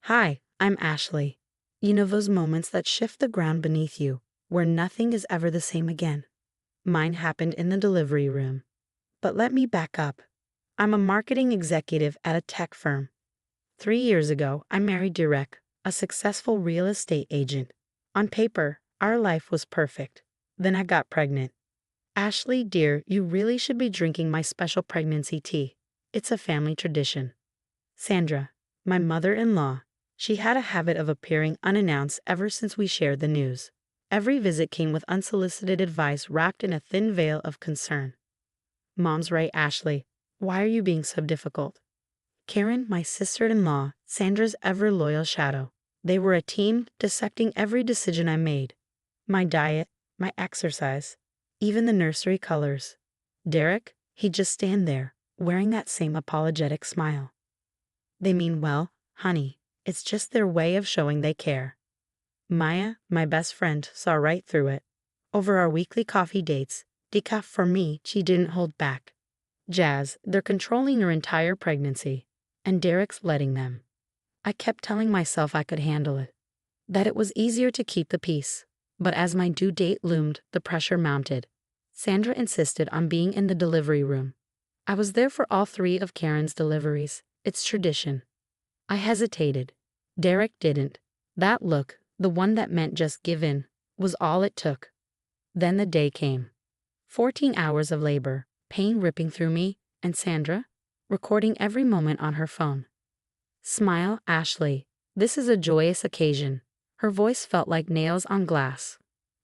Hi, I'm Ashley. You know those moments that shift the ground beneath you, where nothing is ever the same again? Mine happened in the delivery room. But let me back up. I'm a marketing executive at a tech firm. 3 years ago, I married Direk, a successful real estate agent. On paper, our life was perfect. Then I got pregnant. Ashley, dear, you really should be drinking my special pregnancy tea. It's a family tradition. Sandra, my mother-in-law, she had a habit of appearing unannounced ever since we shared the news. Every visit came with unsolicited advice wrapped in a thin veil of concern. Mom's right, Ashley. Why are you being so difficult? Karen, my sister-in-law, Sandra's ever-loyal shadow. They were a team, dissecting every decision I made. My diet, my exercise, even the nursery colors. Derek, he'd just stand there, wearing that same apologetic smile. They mean well, honey. It's just their way of showing they care. Maya, my best friend, saw right through it. Over our weekly coffee dates, decaf for me, she didn't hold back. Jazz, they're controlling your entire pregnancy. And Derek's letting them. I kept telling myself I could handle it. That it was easier to keep the peace. But as my due date loomed, the pressure mounted. Sandra insisted on being in the delivery room. I was there for all 3 of Karen's deliveries. It's tradition. I hesitated. Derek didn't. That look, the one that meant just give in, was all it took. Then the day came. 14 hours of labor, pain ripping through me, and Sandra, recording every moment on her phone. Smile, Ashley. This is a joyous occasion. Her voice felt like nails on glass.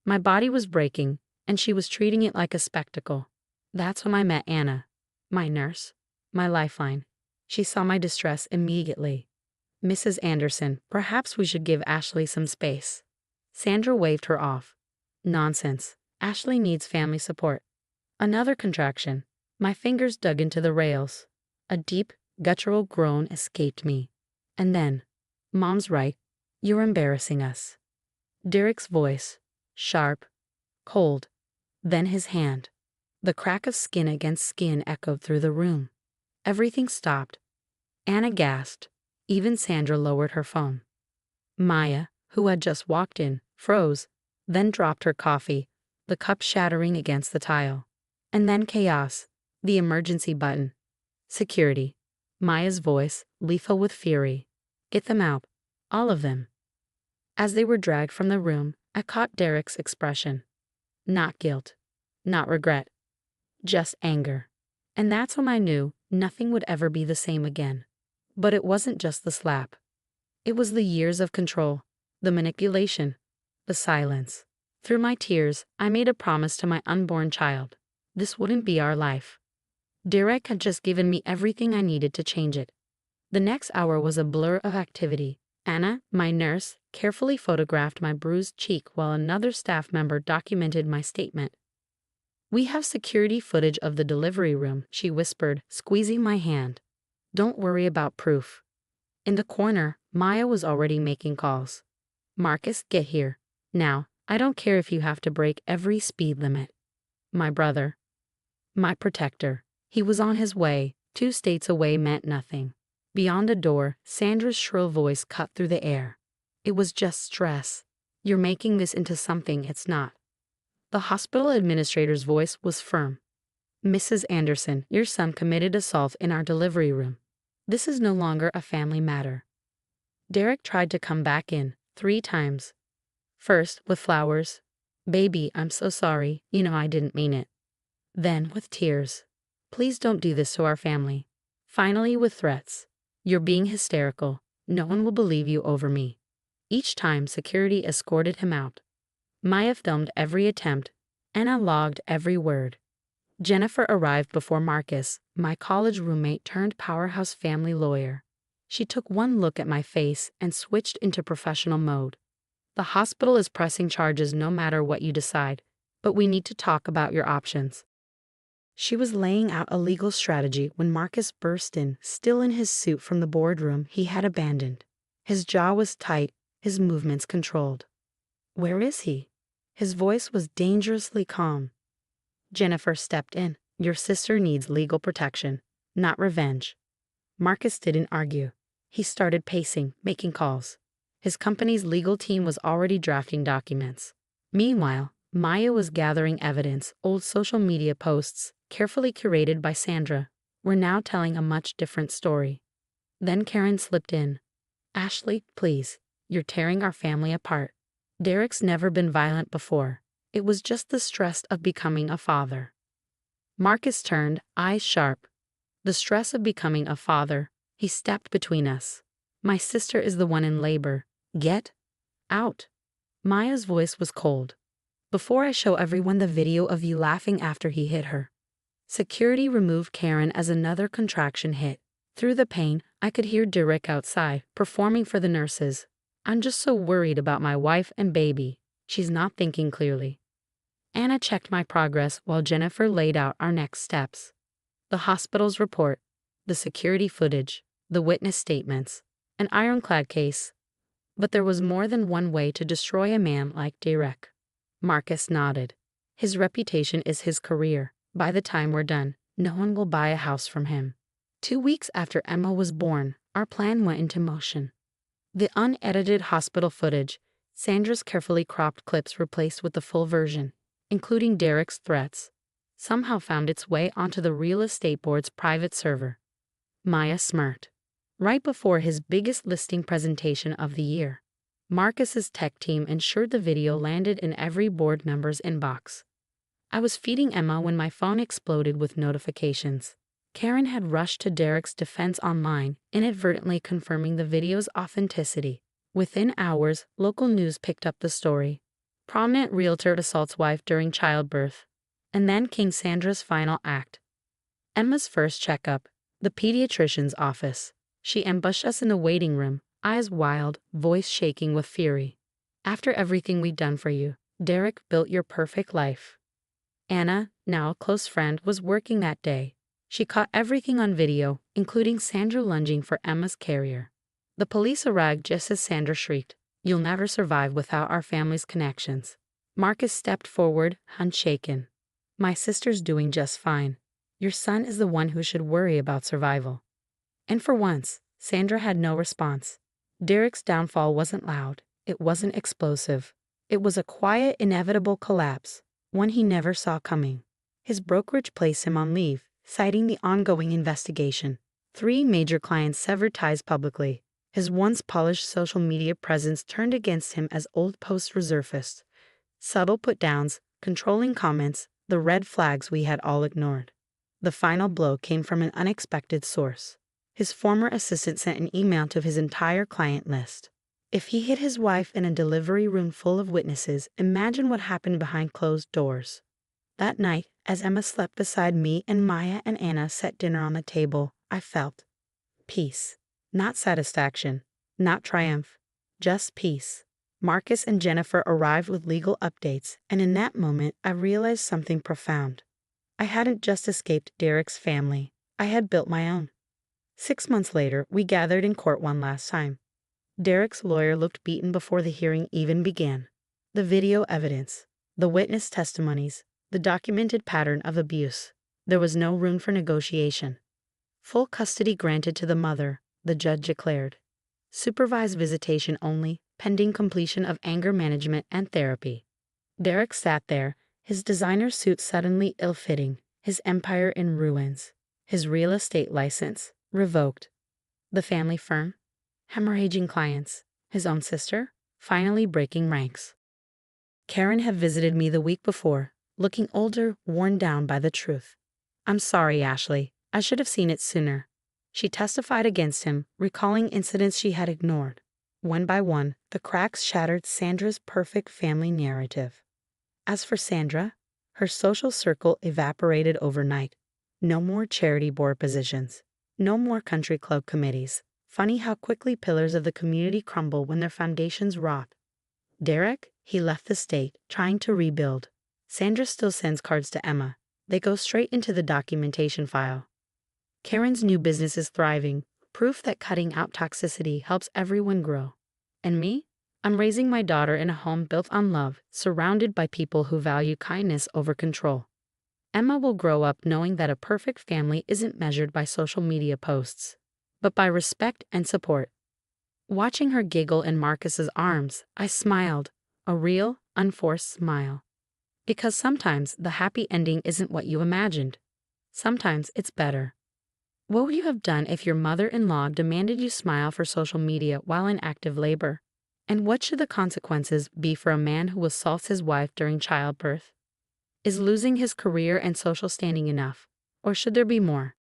My body was breaking, and she was treating it like a spectacle. That's when I met Anna, my nurse, my lifeline. She saw my distress immediately. Mrs. Anderson, perhaps we should give Ashley some space. Sandra waved her off. Nonsense. Ashley needs family support. Another contraction. My fingers dug into the rails. A deep, guttural groan escaped me. And then, Mom's right. You're embarrassing us. Derek's voice, sharp, cold. Then his hand. The crack of skin against skin echoed through the room. Everything stopped. Anna gasped. Even Sandra lowered her phone. Maya, who had just walked in, froze, then dropped her coffee, the cup shattering against the tile. And then chaos. The emergency button. Security. Maya's voice, lethal with fury. Get them out. All of them. As they were dragged from the room, I caught Derek's expression. Not guilt. Not regret. Just anger. And that's when I knew nothing would ever be the same again. But it wasn't just the slap. It was the years of control, the manipulation, the silence. Through my tears, I made a promise to my unborn child. This wouldn't be our life. Derek had just given me everything I needed to change it. The next hour was a blur of activity. Anna, my nurse, carefully photographed my bruised cheek while another staff member documented my statement. We have security footage of the delivery room, she whispered, squeezing my hand. Don't worry about proof. In the corner, Maya was already making calls. Marcus, get here. Now, I don't care if you have to break every speed limit. My brother. My protector. He was on his way. 2 states away meant nothing. Beyond a door, Sandra's shrill voice cut through the air. It was just stress. You're making this into something it's not. The hospital administrator's voice was firm. Mrs. Anderson, your son committed assault in our delivery room. This is no longer a family matter. Derek tried to come back in 3 times. First, with flowers. Baby, I'm so sorry. You know I didn't mean it. Then, with tears. Please don't do this to our family. Finally, with threats. You're being hysterical. No one will believe you over me. Each time, security escorted him out. Maya filmed every attempt. Anna logged every word. Jennifer arrived before Marcus, my college roommate turned powerhouse family lawyer. She took one look at my face and switched into professional mode. The hospital is pressing charges no matter what you decide, but we need to talk about your options. She was laying out a legal strategy when Marcus burst in, still in his suit from the boardroom he had abandoned. His jaw was tight, his movements controlled. Where is he? His voice was dangerously calm. Jennifer stepped in. Your sister needs legal protection, not revenge. Marcus didn't argue. He started pacing, making calls. His company's legal team was already drafting documents. Meanwhile, Maya was gathering evidence. Old social media posts, carefully curated by Sandra, were now telling a much different story. Then Karen slipped in. "Ashley, please, you're tearing our family apart. Derek's never been violent before. It was just the stress of becoming a father." Marcus turned, eyes sharp. "The stress of becoming a father." He stepped between us. "My sister is the one in labor. Get out." Maya's voice was cold. "Before I show everyone the video of you laughing after he hit her." Security removed Karen as another contraction hit. Through the pain, I could hear Derek outside, performing for the nurses. "I'm just so worried about my wife and baby. She's not thinking clearly." Anna checked my progress while Jennifer laid out our next steps. The hospital's report, the security footage, the witness statements, an ironclad case. But there was more than one way to destroy a man like Derek. Marcus nodded. "His reputation is his career. By the time we're done, no one will buy a house from him." 2 weeks after Emma was born, our plan went into motion. The unedited hospital footage, Sandra's carefully cropped clips replaced with the full version, including Derek's threats, somehow found its way onto the real estate board's private server. Maya smirked. Right before his biggest listing presentation of the year, Marcus's tech team ensured the video landed in every board member's inbox. I was feeding Emma when my phone exploded with notifications. Karen had rushed to Derek's defense online, inadvertently confirming the video's authenticity. Within hours, local news picked up the story. Prominent realtor assaults wife during childbirth. And then came Sandra's final act. Emma's first checkup, the pediatrician's office. She ambushed us in the waiting room, eyes wild, voice shaking with fury. "After everything we'd done for you, Derek built your perfect life." Anna, now a close friend, was working that day. She caught everything on video, including Sandra lunging for Emma's carrier. The police arrived just as Sandra shrieked, "You'll never survive without our family's connections." Marcus stepped forward, unshaken. "My sister's doing just fine. Your son is the one who should worry about survival." And for once, Sandra had no response. Derek's downfall wasn't loud. It wasn't explosive. It was a quiet, inevitable collapse, one he never saw coming. His brokerage placed him on leave, citing the ongoing investigation. 3 major clients severed ties publicly. His once polished social media presence turned against him as old posts resurfaced. Subtle put-downs, controlling comments, the red flags we had all ignored. The final blow came from an unexpected source. His former assistant sent an email to his entire client list. If he hid his wife in a delivery room full of witnesses, imagine what happened behind closed doors. That night, as Emma slept beside me and Maya and Anna set dinner on the table, I felt peace. Not satisfaction, not triumph, just peace. Marcus and Jennifer arrived with legal updates, and in that moment I realized something profound. I hadn't just escaped Derek's family, I had built my own. 6 months later, we gathered in court one last time. Derek's lawyer looked beaten before the hearing even began. The video evidence, the witness testimonies, the documented pattern of abuse. There was no room for negotiation. Full custody granted to the mother, the judge declared. Supervised visitation only, pending completion of anger management and therapy. Derek sat there, his designer suit suddenly ill-fitting, his empire in ruins, his real estate license revoked. The family firm, hemorrhaging clients, his own sister, finally breaking ranks. Karen had visited me the week before, looking older, worn down by the truth. "I'm sorry, Ashley. I should have seen it sooner." She testified against him, recalling incidents she had ignored. One by one, the cracks shattered Sandra's perfect family narrative. As for Sandra, her social circle evaporated overnight. No more charity board positions. No more country club committees. Funny how quickly pillars of the community crumble when their foundations rot. Derek, he left the state, trying to rebuild. Sandra still sends cards to Emma. They go straight into the documentation file. Karen's new business is thriving, proof that cutting out toxicity helps everyone grow. And me? I'm raising my daughter in a home built on love, surrounded by people who value kindness over control. Emma will grow up knowing that a perfect family isn't measured by social media posts. but by respect and support. Watching her giggle in Marcus's arms, I smiled, a real, unforced smile. Because sometimes the happy ending isn't what you imagined. Sometimes it's better. What would you have done if your mother-in-law demanded you smile for social media while in active labor? And what should the consequences be for a man who assaults his wife during childbirth? Is losing his career and social standing enough, or should there be more?